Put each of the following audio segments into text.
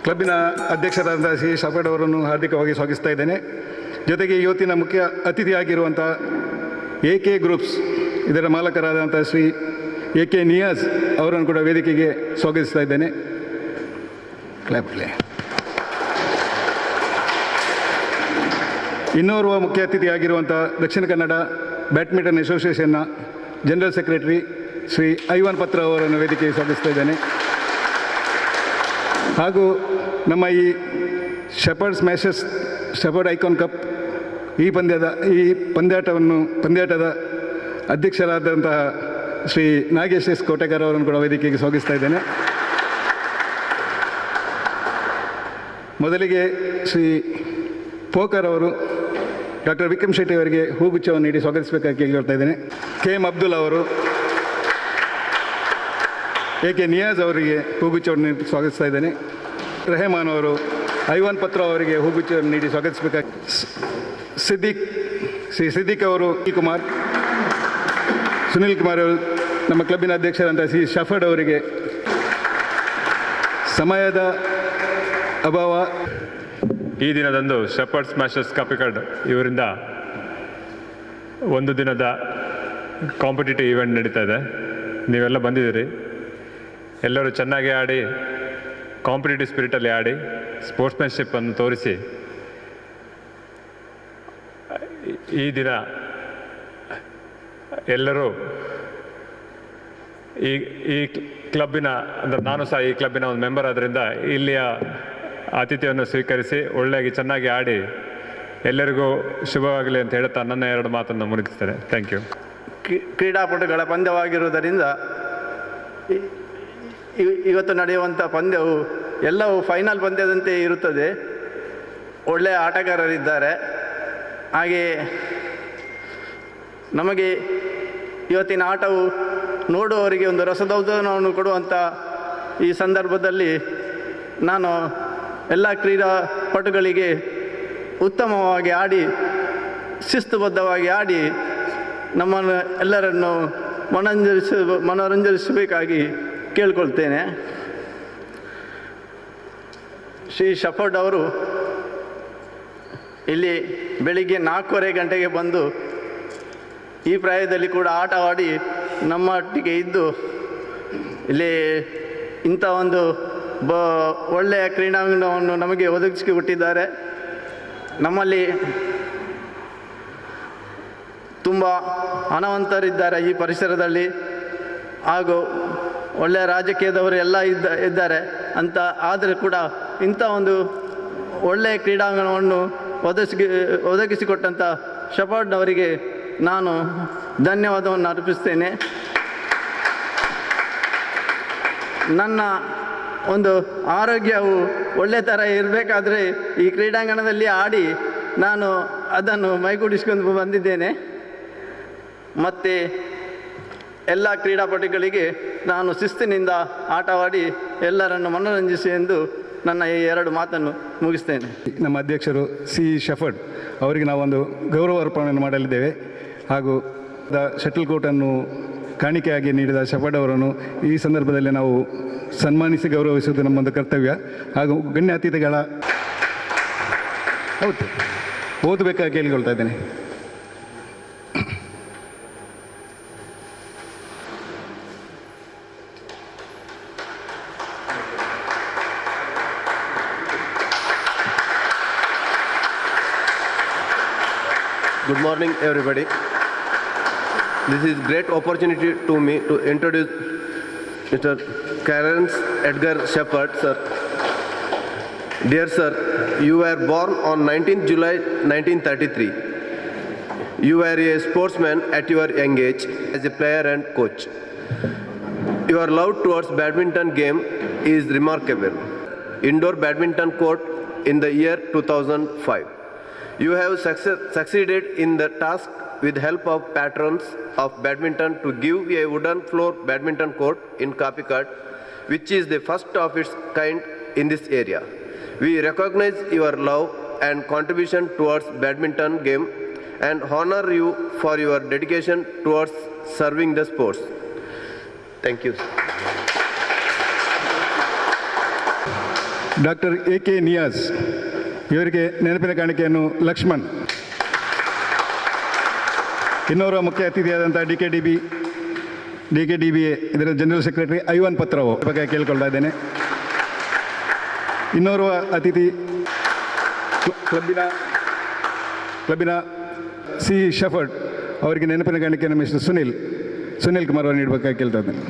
ಕ್ಲಬ್ಬಿನ ಅಧ್ಯಕ್ಷರಾದ ಶ್ರೀ ಶಫರ್ಡ್ ಅವರನ್ನು ಹಾರ್ದಿಕವಾಗಿ ಸ್ವಾಗತಿಸ್ತಾ ಇದ್ದೇನೆ. ಜೊತೆಗೆ ಇವತ್ತಿನ ಮುಖ್ಯ ಅತಿಥಿಯಾಗಿರುವಂಥ AK ಗ್ರೂಪ್ಸ್ ಇದರ ಮಾಲಕರಾದಂಥ ಶ್ರೀ AK ನಿಯಾಜ್ ಅವರನ್ನು ಕೂಡ ವೇದಿಕೆಗೆ ಸ್ವಾಗತಿಸ್ತಾ ಇದ್ದೇನೆ. ಇನ್ನೋರ್ವ ಮುಖ್ಯ ಅತಿಥಿಯಾಗಿರುವಂಥ ದಕ್ಷಿಣ ಕನ್ನಡ ಬ್ಯಾಡ್ಮಿಂಟನ್ ಅಸೋಸಿಯೇಷನ್ನ general secretary Shri Ivan Patra ಅವರನ್ನು ವೇದಿಕೆಗೆ ಸ್ವಾಗತಿಸ್ತಾ ಇದ್ದೇನೆ. ಹಾಗೂ ನಮ್ಮ ಈ ಶೆಪರ್ಡ್ ಐಕಾನ್ ಕಪ್ ಈ ಪಂದ್ಯಾಟದ ಅಧ್ಯಕ್ಷರಾದಂತಹ ಶ್ರೀ ನಾಗೇಶ್ ಎಸ್ ಕೋಟೆಕರ್ ಅವರನ್ನು ಕೂಡ ವೇದಿಕೆಗೆ ಸ್ವಾಗತಿಸ್ತಾ ಇದ್ದೇನೆ. ಮೊದಲಿಗೆ ಶ್ರೀ ಪೋಕರ್ ಅವರು ಡಾಕ್ಟರ್ ವಿಕ್ರಮ್ ಶೆಟ್ಟಿ ಅವರಿಗೆ ಹೂಗುಚ್ಛವನ್ನು ನೀಡಿ ಸ್ವಾಗತಿಸಬೇಕಾಗಿ ಕೇಳ್ತಾ ಇದ್ದೇನೆ. KM ಅಬ್ದುಲ್ ಅವರು AK ನಿಯಾಜ್ ಅವರಿಗೆ ಹೂಗುಚ್ಛವನ್ನು ನೀಡಿ ಸ್ವಾಗತಿಸ್ತಾ ಇದ್ದೇನೆ. ರೆಹಮಾನ್ ಅವರು ಐವಾನ್ ಪತ್ರ ಅವರಿಗೆ ಹೂಗುಚ್ಛವನ್ನು ನೀಡಿ ಸ್ವಾಗತಿಸಬೇಕಾಗಿ ಸಿದ್ದಿಕ್ ಅವರು ಸುನಿಲ್ ಕುಮಾರ್ ಅವರು ನಮ್ಮ ಕ್ಲಬ್ಬಿನ ಅಧ್ಯಕ್ಷರಂಥ ಶ್ರೀ ಶಫರ್ಡ್ ಅವರಿಗೆ ಸಮಯದ ಅಭಾವ ಈ ದಿನದಂದು ಶೆಪರ್ಡ್ ಸ್ಮ್ಯಾಶರ್ಸ್ ಕಾಪಿಕಾರ್ಡ್ ಇವರಿಂದ ಒಂದು ದಿನದ ಕಾಂಪಿಟೇಟಿವ್ ಈವೆಂಟ್ ನಡೀತಾ ಇದೆ. ನೀವೆಲ್ಲ ಬಂದಿದ್ದೀರಿ. ಎಲ್ಲರೂ ಚೆನ್ನಾಗಿ ಆಡಿ, ಕಾಂಪಿಟೇಟಿವ್ ಸ್ಪಿರಿಟಲ್ಲಿ ಆಡಿ, ಸ್ಪೋರ್ಟ್ಸ್ಮ್ಯಾನ್ಶಿಪ್ಪನ್ನು ತೋರಿಸಿ ಈ ದಿನ ಎಲ್ಲರೂ ಈ ಕ್ಲಬ್ಬಿನ ಅಂದರೆ ನಾನು ಸಹ ಈ ಕ್ಲಬ್ಬಿನ ಒಂದು ಮೆಂಬರ್ ಆದ್ದರಿಂದ ಇಲ್ಲಿಯ ಆತಿಥ್ಯವನ್ನು ಸ್ವೀಕರಿಸಿ ಒಳ್ಳೆಯಾಗಿ ಚೆನ್ನಾಗಿ ಆಡಿ ಎಲ್ಲರಿಗೂ ಶುಭವಾಗಲಿ ಅಂತ ಹೇಳ್ತಾ ನನ್ನ ಎರಡು ಮಾತನ್ನು ಮುಗಿಸ್ತೇನೆ. Thank you. ಕ್ರೀಡಾಪಟುಗಳ ಪಂದ್ಯವಾಗಿರುವುದರಿಂದ ಇವತ್ತು ನಡೆಯುವಂಥ ಪಂದ್ಯವು ಎಲ್ಲವೂ ಫೈನಲ್ ಪಂದ್ಯದಂತೆ ಇರುತ್ತದೆ. ಒಳ್ಳೆಯ ಆಟಗಾರರಿದ್ದಾರೆ. ಹಾಗೆಯೇ ನಮಗೆ ಇವತ್ತಿನ ಆಟವು ನೋಡುವವರಿಗೆ ಒಂದು ರಸದೌತಣವನ್ನು ಕೊಡುವಂಥ ಈ ಸಂದರ್ಭದಲ್ಲಿ ನಾನು ಎಲ್ಲ ಕ್ರೀಡಾಪಟುಗಳಿಗೆ ಉತ್ತಮವಾಗಿ ಆಡಿ, ಶಿಸ್ತುಬದ್ಧವಾಗಿ ಆಡಿ ನಮ್ಮನ್ನು ಎಲ್ಲರನ್ನು ಮನೋರಂಜಿಸಬೇಕಾಗಿ ಕೇಳ್ಕೊಳ್ತೇನೆ. ಶ್ರೀ ಶಫರ್ಡ್ ಅವರು ಇಲ್ಲಿ ಬೆಳಿಗ್ಗೆ 4:15 ಗಂಟೆಗೆ ಬಂದು ಈ ಪ್ರಾಯದಲ್ಲಿ ಕೂಡ ಆಟವಾಡಿ ನಮ್ಮೊಟ್ಟಿಗೆ ಇದ್ದು ಇಲ್ಲಿ ಇಂಥ ಒಂದು ಒಳ್ಳೆಯ ಕ್ರೀಡಾಂಗಣವನ್ನು ನಮಗೆ ಒದಗಿಸಿಕೊಟ್ಟಿದ್ದಾರೆ. ನಮ್ಮಲ್ಲಿ ತುಂಬ ಹಣವಂತರಿದ್ದಾರೆ ಈ ಪರಿಸರದಲ್ಲಿ, ಹಾಗೂ ಒಳ್ಳೆಯ ರಾಜಕೀಯದವರು ಎಲ್ಲ ಇದ್ದಾರೆ ಅಂತ. ಆದರೆ ಕೂಡ ಇಂಥ ಒಂದು ಒಳ್ಳೆಯ ಕ್ರೀಡಾಂಗಣವನ್ನು ಒದಗಿಸಿಕೊಟ್ಟಂಥ ಶಫರ್ಡ್ನವರಿಗೆ ನಾನು ಧನ್ಯವಾದವನ್ನು ಅರ್ಪಿಸ್ತೇನೆ. ನನ್ನ ಒಂದು ಆರೋಗ್ಯವು ಒಳ್ಳೆಯ ಥರ ಇರಬೇಕಾದ್ರೆ ಈ ಕ್ರೀಡಾಂಗಣದಲ್ಲಿ ಆಡಿ ನಾನು ಅದನ್ನು ಮೈಗೂಡಿಸ್ಕೊಂಡು ಬಂದಿದ್ದೇನೆ. ಮತ್ತು ಎಲ್ಲ ಕ್ರೀಡಾಪಟುಗಳಿಗೆ ನಾನು ಶಿಸ್ತಿನಿಂದ ಆಟವಾಡಿ ಎಲ್ಲರನ್ನು ಮನೋರಂಜಿಸಿ ಎಂದು ನನ್ನ ಈ ಎರಡು ಮಾತನ್ನು ಮುಗಿಸ್ತೇನೆ. ನಮ್ಮ ಅಧ್ಯಕ್ಷರು ಶಫರ್ಡ್ ಅವರಿಗೆ ನಾವೊಂದು ಗೌರವ ಅರ್ಪಣೆಯನ್ನು ಮಾಡಲಿದ್ದೇವೆ. ಹಾಗೂ ಶಟಲ್ ಕೋಟನ್ನು ಕಾಣಿಕೆಯಾಗಿ ನೀಡಿದ ಶಫರ್ಡ್ ಅವರನ್ನು ಈ ಸಂದರ್ಭದಲ್ಲಿ ನಾವು ಸನ್ಮಾನಿಸಿ ಗೌರವಿಸುವುದು ನಮ್ಮೊಂದು ಕರ್ತವ್ಯ. ಹಾಗೂ ಗಣ್ಯ ಅತಿಥಿಗಳ ಓದಬೇಕಾಗಿ ಕೇಳಿಕೊಳ್ತಾ ಇದ್ದೇನೆ. Good morning, everybody. This is great opportunity to me to introduce Mr. Clarence Edgar Shepard, sir. Dear sir, you were born on 19th July 1933. You were a sportsman at your young age as a player and coach. Your love towards badminton game is remarkable. Indoor badminton court in the year 2005. You have succeeded in the task with help of patrons of badminton to give a wooden floor badminton court in Kapikad, which is the first of its kind in this area. We recognize your love and contribution towards badminton game and honor you for your dedication towards serving the sports. Thank you. Doctor AK Niyaz, ಇವರಿಗೆ ನೆನಪಿನ ಕಾಣಿಕೆಯನ್ನು ಲಕ್ಷ್ಮಣ್. ಇನ್ನೋರ್ವ ಮುಖ್ಯ ಅತಿಥಿಯಾದಂಥ DKDBA ಇದರ general secretary Ivan ಪತ್ರವು ಬಗ್ಗೆ ಕೇಳಿಕೊಳ್ತಾ ಇದ್ದೇನೆ. ಇನ್ನೋರ್ವ ಅತಿಥಿ ಕ್ಲಬ್ಬಿನ C shepherd, ಅವರಿಗೆ ನೆನಪಿನ ಕಾಣಿಕೆಯನ್ನು ಮಿಸ್ಟರ್ ಸುನಿಲ್ ಕುಮಾರ್ ಅವರು ನೀಡಬೇಕಾಗಿ ಕೇಳ್ತಾ ಇದ್ದೇನೆ.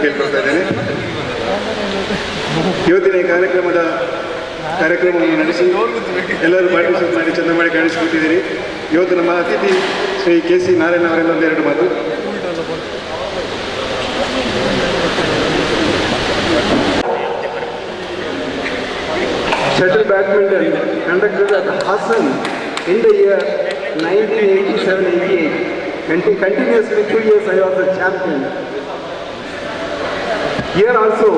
ಕೇಳ್ಕೊಳ್ತಾ ಇದ್ದೇನೆ. ಇವತ್ತಿನ ಈ ಕಾರ್ಯಕ್ರಮವನ್ನು ನಡೆಸಿ ಎಲ್ಲರೂ ಪಾರ್ಟಿಸಿಪೇಟ್ ಮಾಡಿ ಚೆಂದ ಮಾಡಿ ಕಾಣಿಸಿಕೊಟ್ಟಿದ್ದೀರಿ. ಇವತ್ತು ನಮ್ಮ ಅತಿಥಿ ಶ್ರೀ KC ನಾರಾಯಣ ಅವರಿಂದ ಒಂದೆರಡು ಮಾತು. Shuttle badminton conducted at Hassan in the year 1987-88, and continuously 2 years I was the champion. Here also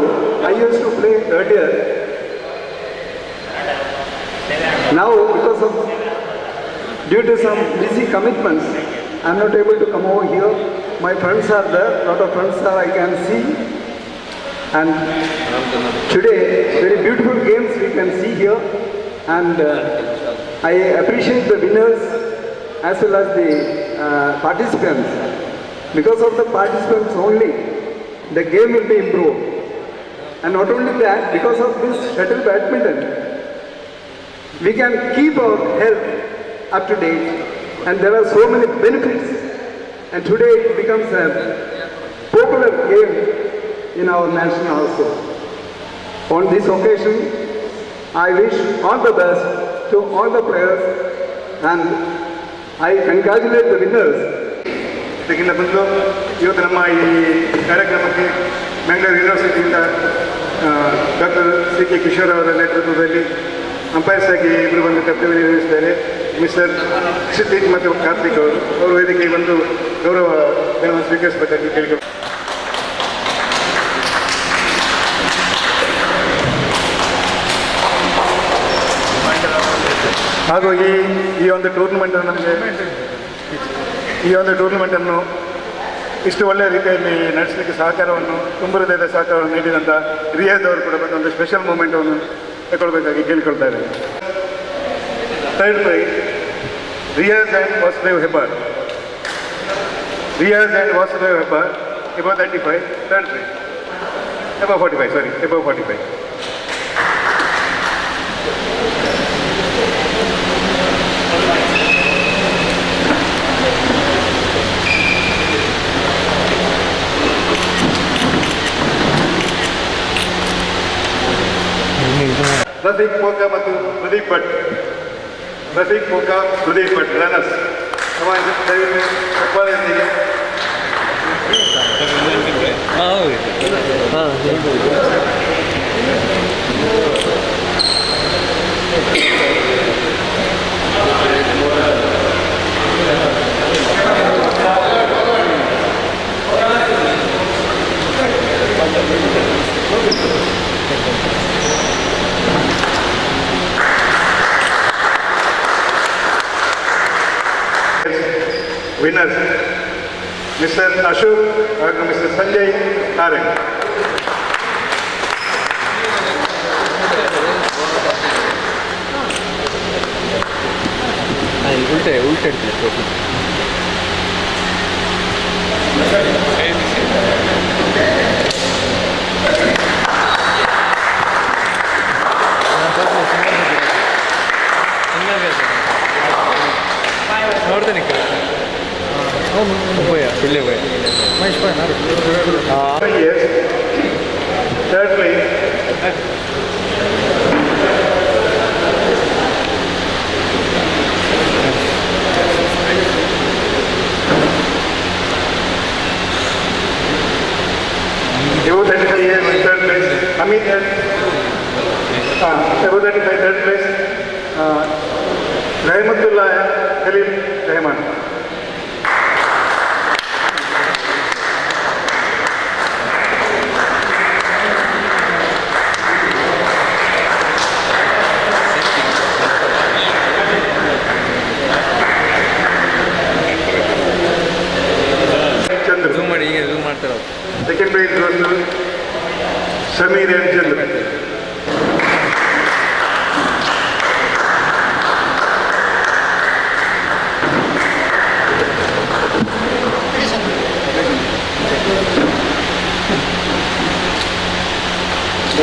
I used to play earlier. Now due to some busy commitments, I am not able to come over here. My friends are there, lot of friends are I can see. And today, very beautiful games we can see here, and I appreciate the winners as well as the participants. Because of the participants only, the game will be improved. And not only that, because of this shuttle badminton, we can keep our health up to date, and there are so many benefits. And today it becomes a popular game in our nation also. On this occasion, I wish all the best to all the players, and I congratulate the winners. ಇದಕ್ಕಿಂತ ಮೊದಲು ಇವತ್ತು ನಮ್ಮ ಈ ಕಾರ್ಯಕ್ರಮಕ್ಕೆ Bengaluru ಯೂನಿವರ್ಸಿಟಿಯಿಂದ doctor CK Kishore ಅವರ ನೇತೃತ್ವದಲ್ಲಿ umpires ಆಗಿ ಇಬ್ಬರು ಬಂದು ಕರ್ತವ್ಯ ನಿರ್ವಹಿಸಿದ್ದಾರೆ. ಮಿಸ್ಟರ್ ಕ್ಷಿತೀಶ್ ಮತ್ತು ಕಾರ್ತಿಕ್ ಅವರು ವೇದಿಕೆಗೆ ಬಂದು ಗೌರವ ಧನವನ್ನು ಸ್ವೀಕರಿಸಬೇಕಾಗಿ ಕೇಳಿಕೊಂಡು ಹಾಗೂ ಈ ಒಂದು ಟೂರ್ನಮೆಂಟನ್ನು ಇಷ್ಟು ಒಳ್ಳೆಯ ರೀತಿಯಲ್ಲಿ ನಡೆಸಲಿಕ್ಕೆ ಸಹಕಾರವನ್ನು ತುಂಬ ಹೃದಯದ ಸಹಕಾರವನ್ನು ನೀಡಿದಂಥ ರಿಯಾಜ್ ಅವರು ಕೂಡ ಬಂದು ಒಂದು ಸ್ಪೆಷಲ್ ಮೂಮೆಂಟನ್ನು ತಗೊಳ್ಬೇಕಾಗಿ ಕೇಳಿಕೊಳ್ತಾ ಇದ್ದಾರೆ. Third prize Riyaz and Vasudev Hebbar. Riyaz and Vasudev Hebbar above 35. Third prize above 45. Rafiq Poka ಮತ್ತು ಪ್ರದೀಪ್ ಭಟ್. ರನ್ನರ್ಸ್. ದಯವಿಟ್ಟು ಹೆಬ್ಬಾಳೆಯೊಂದಿಗೆ winners Mr. Ashok and Mr. Sanjay Karek. उल्टे ನೋಡ್ದೆ ಇಲ್ಲೇ Yes. Third place. Above 35 years, third place. Amit here. Above 35, third place. Rahmatullah Khalil Rahman. Second prize goes to Sameer and Chandra.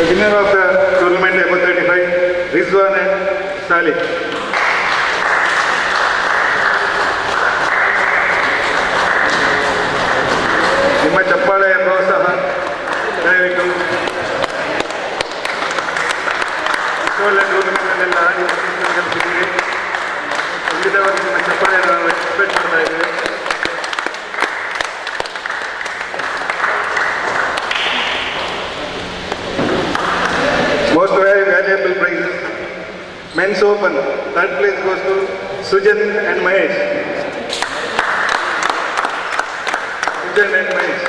winner of the tournament above 35, Rizwan and Salih. ನಿಮ್ಮ ಚಪ್ಪಾಳೆಯ ಪ್ರೋತ್ಸಾಹ ದಯವಿಟ್ಟು ಒಳ್ಳೆ ಟೂರ್ನಮೆಂಟ್ನೆಲ್ಲ ಆಡಿ ಗೆಲ್ತಿದ್ದೀವಿ. ಖಂಡಿತವಾಗಿ ನಿಮ್ಮ ಚಪ್ಪಾಳೆಯನ್ನು ನಾವು ಎಕ್ಸ್ಪೆಕ್ಟ್ ಮಾಡ್ತಾ ಇದ್ದೇವೆ. Most very valuable prizes. Men's Open, third place goes to Sujan and Mahesh. Sujan and Mahesh.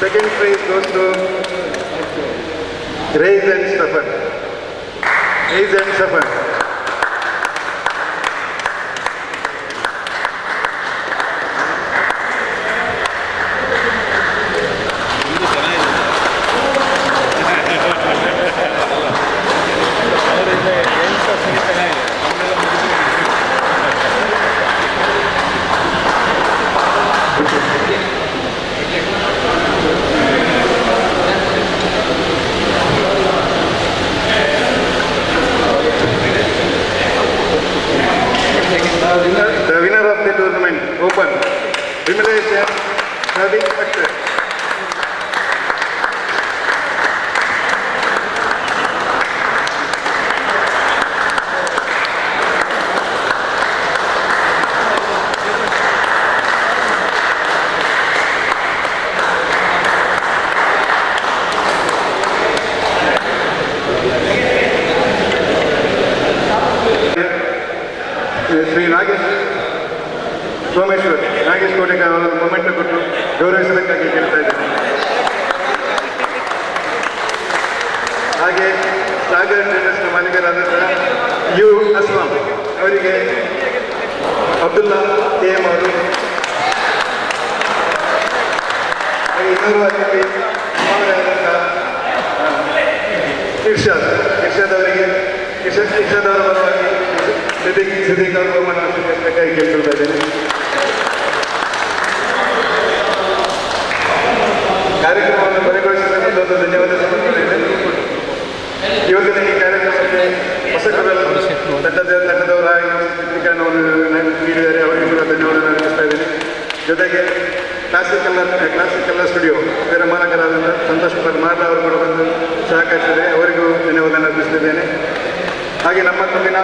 Second prize goes to Reis and Stefan. Reis and Stefan. The winner of the tournament, Open, Vimalesh and Naveen Spector. Shri Nagesh Someshwar Nagesh ಕೋಟೆಗಾರ್ ಅವರ moment ಕೊಟ್ಟು ಗೌರವಿಸಬೇಕಾಗಿ ಕೇಳ್ತಾ ಇದ್ದೇನೆ. ಹಾಗೆ Sagar ಟ್ರೇಡರ್ಸ್ನ ಮಾಲೀಕರಾದಂತಹ you Assam ಅವರಿಗೆ Abdullah KM ಅವರು, ಹಾಗೆ ಇನ್ನೂರು ಅತಿಥಿ ಇರ್ಷಾದ್ ಅವರಿಗೆ ಇರ್ಷಾದ್ ಅವರ ಪರವಾಗಿ ಸಿದ್ದಿಕ್ ಅವರು ಬಹುಮಾನವನ್ನು ಬೇಕಾಗಿ ಕೇಳ್ಕೊಳ್ತಾ ಇದ್ದೇನೆ. ಕಾರ್ಯಕ್ರಮವನ್ನು ಕೊನೆಗೊಳಿಸಿದ ಧನ್ಯವಾದ ಸಮರ್ಪಿಸುತ್ತೇನೆ. ಇವತ್ತಿನ ಈ ಕಾರ್ಯಕ್ರಮಕ್ಕೆ ಹೊಸಕರ ತಂಡದವರಾಗಿ ಚಿತ್ರೀಕರಣವನ್ನು ನೀಡಿದ್ದಾರೆ, ಅವರಿಗೆ ಕೂಡ ಧನ್ಯವಾದ ಅರ್ಪಿಸ್ತಾ ಇದ್ದೀನಿ. ಜೊತೆಗೆ ಕ್ಲಾಸಿಕಲ್ ಸ್ಟುಡಿಯೋ ಇದರ ಮಾಲಕರಾದಂಥ ಸಂತೋಷ್ ಪರ್ಮಾರ್ ಅವರು ಕೂಡ ಬಂದು ಸಹಕರಿಸಿದ್ದಾರೆ, ಅವರಿಗೂ ಧನ್ಯವಾದ ಅರ್ಪಿಸ್ತಿದ್ದೇನೆ. ಹಾಗೆ ನಮ್ಮ ಕ್ಲಬ್ಬಿನ